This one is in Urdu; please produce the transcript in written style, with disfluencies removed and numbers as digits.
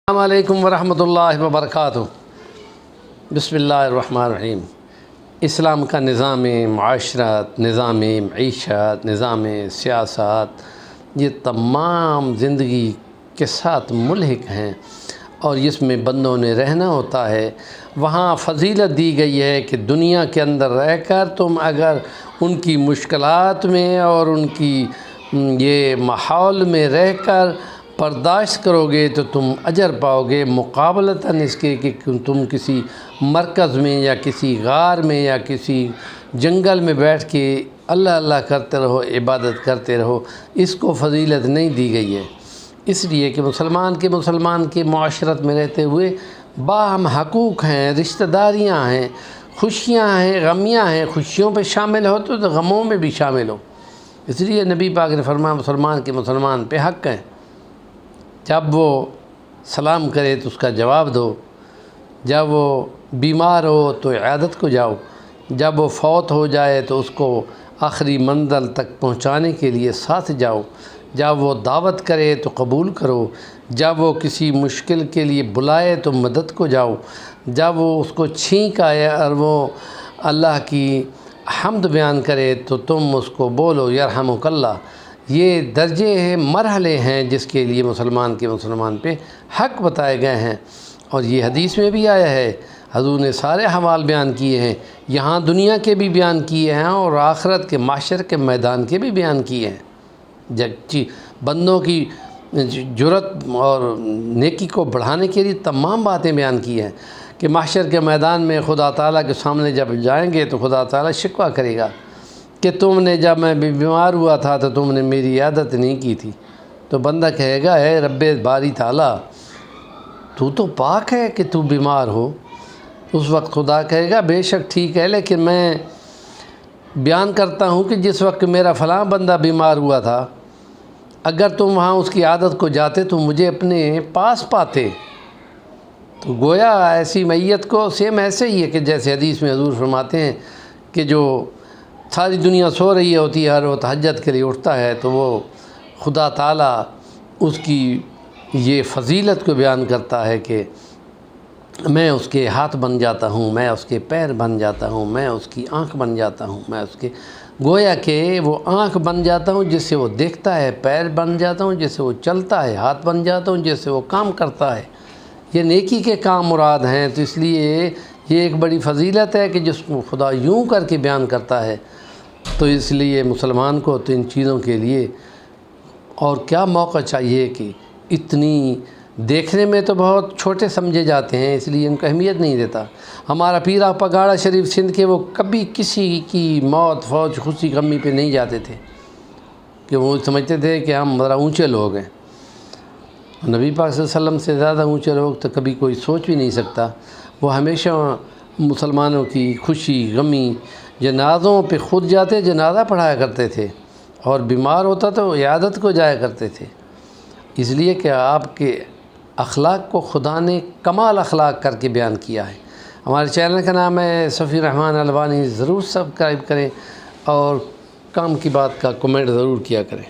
السلام علیکم ورحمۃ اللہ وبرکاتہ۔ بسم اللہ الرحمن الرحیم۔ اسلام کا نظام معاشرت، نظام معیشت، نظام سیاست، یہ تمام زندگی کے ساتھ ملحق ہیں اور اس میں بندوں نے رہنا ہوتا ہے۔ وہاں فضیلت دی گئی ہے کہ دنیا کے اندر رہ کر تم اگر ان کی مشکلات میں اور ان کی یہ ماحول میں رہ کر برداشت کرو گے تو تم اجر پاؤ گے، مقابلتاً اس کے کہ تم کسی مرکز میں یا کسی غار میں یا کسی جنگل میں بیٹھ کے اللہ اللہ کرتے رہو، عبادت کرتے رہو، اس کو فضیلت نہیں دی گئی ہے۔ اس لیے کہ مسلمان کے معاشرت میں رہتے ہوئے باہم حقوق ہیں، رشتہ داریاں ہیں، خوشیاں ہیں، غمیاں ہیں۔ خوشیوں پہ شامل ہو تو غموں میں بھی شامل ہو۔ اس لیے نبی پاک نے فرمایا مسلمان پہ حق ہیں، جب وہ سلام کرے تو اس کا جواب دو، جب وہ بیمار ہو تو عیادت کو جاؤ، جب وہ فوت ہو جائے تو اس کو آخری منزل تک پہنچانے کے لیے ساتھ جاؤ، جب وہ دعوت کرے تو قبول کرو، جب وہ کسی مشکل کے لیے بلائے تو مدد کو جاؤ، جب وہ اس کو چھینک آئے اور وہ اللہ کی حمد بیان کرے تو تم اس کو بولو یرحمک اللہ۔ یہ درجے ہیں، مرحلے ہیں جس کے لیے مسلمان پہ حق بتائے گئے ہیں، اور یہ حدیث میں بھی آیا ہے۔ حضور نے سارے احوال بیان کیے ہیں، یہاں دنیا کے بھی بیان کیے ہیں اور آخرت کے محشر کے میدان کے بھی بیان کیے ہیں۔ بندوں کی جرت اور نیکی کو بڑھانے کے لیے تمام باتیں بیان کی ہیں کہ محشر کے میدان میں خدا تعالیٰ کے سامنے جب جائیں گے تو خدا تعالیٰ شکوہ کرے گا کہ تم نے جب میں بیمار ہوا تھا تو تم نے میری عیادت نہیں کی تھی۔ تو بندہ کہے گا اے رب باری تعالیٰ، تو پاک ہے کہ تو بیمار ہو۔ اس وقت خدا کہے گا بے شک ٹھیک ہے، لیکن میں بیان کرتا ہوں کہ جس وقت میرا فلاں بندہ بیمار ہوا تھا، اگر تم وہاں اس کی عادت کو جاتے تو مجھے اپنے پاس پاتے۔ تو گویا ایسی میت کو سیم ایسے ہی ہے کہ جیسے حدیث میں حضور فرماتے ہیں کہ جو ساری دنیا سو رہی ہوتی ہے اور وہ تہجد کے لیے اٹھتا ہے تو وہ خدا تعالیٰ اس کی یہ فضیلت کو بیان کرتا ہے کہ میں اس کے ہاتھ بن جاتا ہوں، میں اس کے پیر بن جاتا ہوں، میں اس کی آنکھ بن جاتا ہوں، میں اس کے گویا کہ وہ آنکھ بن جاتا ہوں جس سے وہ دیکھتا ہے، پیر بن جاتا ہوں جس سے وہ چلتا ہے، ہاتھ بن جاتا ہوں جس سے وہ کام کرتا ہے۔ یہ نیکی کے کام مراد ہیں، تو اس لیے یہ ایک بڑی فضیلت ہے کہ جس کو خدا یوں کر کے بیان کرتا ہے۔ تو اس لیے مسلمان کو تو ان چیزوں کے لیے اور کیا موقع چاہیے کہ اتنی دیکھنے میں تو بہت چھوٹے سمجھے جاتے ہیں، اس لیے ان کو اہمیت نہیں دیتا۔ ہمارا پیر آپا گاڑا شریف سندھ کے وہ کبھی کسی کی موت فوج خوشی غمی پہ نہیں جاتے تھے، کہ وہ سمجھتے تھے کہ ہم ذرا اونچے لوگ ہیں۔ نبی پاک صلی اللہ علیہ وسلم سے زیادہ اونچے لوگ تو کبھی کوئی سوچ بھی نہیں سکتا۔ وہ ہمیشہ مسلمانوں کی خوشی غمی جنازوں پہ خود جاتے، جنازہ پڑھایا کرتے تھے، اور بیمار ہوتا تو عیادت کو جایا کرتے تھے۔ اس لیے کہ آپ کے اخلاق کو خدا نے کمال اخلاق کر کے بیان کیا ہے۔ ہمارے چینل کا نام ہے صفی الرحمن الوانی، ضرور سبسکرائب کریں اور کام کی بات کا کمنٹ ضرور کیا کریں۔